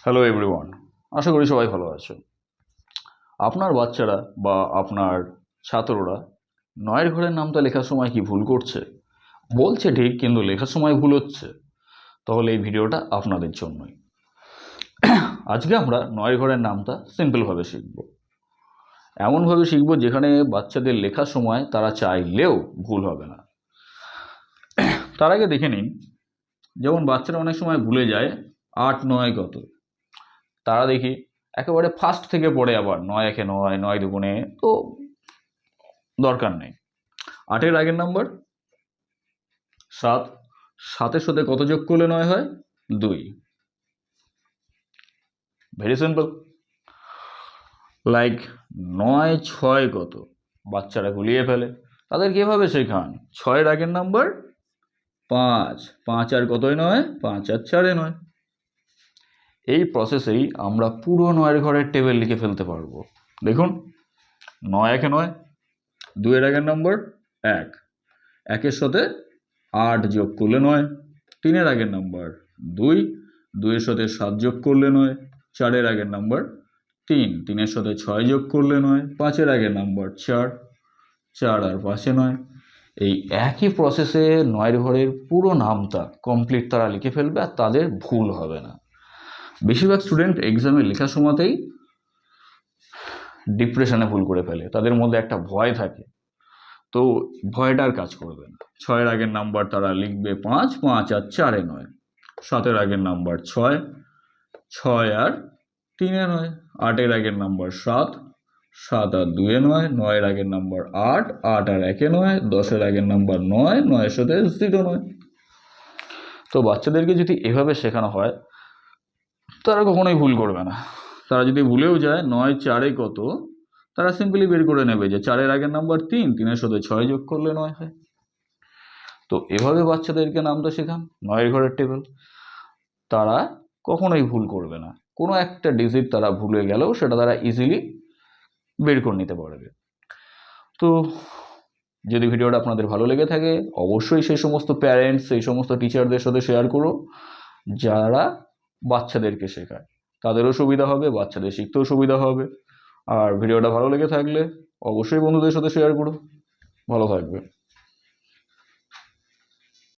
Hello everyone, আশা করি সবাই ভালো আছো। আপনার বাচ্চারা বা আপনার ছাত্ররা নয়ের ঘরের নামটা লেখার সময় কি ভুল করছে? বলছে ঠিক, কিন্তু লেখার সময় ভুল হচ্ছে। তাহলে এই ভিডিওটা আপনাদের জন্যই। আজকে আমরা নয়ের ঘরের নামটা সিম্পলভাবে শিখব। এমনভাবে শিখব যেখানে বাচ্চাদের লেখার সময় তারা চাইলেও ভুল হবে না। তার আগে দেখে নিন, যেমন বাচ্চারা অনেক সময় ভুলে যায় 8 9 কত। তারা দেখি একেবারে ফার্স্ট থেকে পড়ে, আবার 9 1 9, 9 2 তো দরকার নেই। 8-এর আগের নাম্বার 7, 7-এর সাথে কত যোগ করলে 9 হয়? 2। Very simple. লাইক 9 6 কত, বাচ্চারা গুলিয়ে ফেলে। তাদের কিভাবে শেখান? 6-এর আগের নাম্বার 5, 5 আর কতই 9? 5 আর 4 9। এই প্রসেসেই আমরা পুরো 9-এর ঘরের টেবিল লিখে ফেলতে পারবো। দেখুন, 9 1 9, 2-এর আগের নাম্বার 1, 1-এর সাথে 8 যোগ করলে 9, 3-এর আগের নাম্বার 2, 2-এর সাথে 7 যোগ করলে 9, 4-এর আগের নাম্বার 3, 3-এর সাথে 6 যোগ করলে 9, 5-এর আগের নাম্বার 4, 4 আর 5-এ 9। এই একই প্রসেসে 9-এর ঘরের পুরো নামটা কমপ্লিট তারা লিখে ফেলবে, আর তাদের ভুল হবে না। বেশিরভাগ স্টুডেন্ট এক্সামে লেখার সময়তেই ডিপ্রেশনে ভুল করে ফেলে, তাদের মধ্যে একটা ভয় থাকে। তো ভয়টার কাজ করবে না। 6-এর আগের নাম্বার তারা লিখবে 5, 5 আর 4-এ 9, 7-এর আগের নাম্বার 6, 6 আর 3-এ 9, 8-এর আগের নাম্বার 7, 7 আর 2-এ 9, 9-এর আগের নাম্বার 8, 8 আর 1-এ 9, 10-এর আগের নাম্বার 9, 9-এর সাথে 0 9। তো বাচ্চাদেরকে যদি এভাবে শেখানো হয়, তারা কখনোই ভুল করবে না। তারা যদি ভুলেও যায় 9 4-এ কত, তারা সিম্পলি বের করে নেবে যে 4-এর আগের নাম্বার 3, 3-এর সাথে 6 যোগ করলে 9 হয়। তো এভাবে বাচ্চাদেরকে নামটা শেখান 9-এর ঘরের টেবিল। তারা কখনোই ভুল করবে না। কোনো একটা ডিজিট তারা ভুলে গেলেও সেটা তারা ইজিলি বের করে নিতে পারবে। তো যদি ভিডিওটা আপনাদের ভালো লেগে থাকে, অবশ্যই সেই সমস্ত প্যারেন্টস, সেই সমস্ত টিচারদের সাথে শেয়ার করো যারা বাচ্চাদেরকে শেখায়। তাদেরও সুবিধা হবে, বাচ্চাদের শিখতেও সুবিধা হবে। আর ভিডিওটা ভালো লেগে থাকলে অবশ্যই বন্ধুদের সাথে শেয়ার করো। ভালো থাকবে।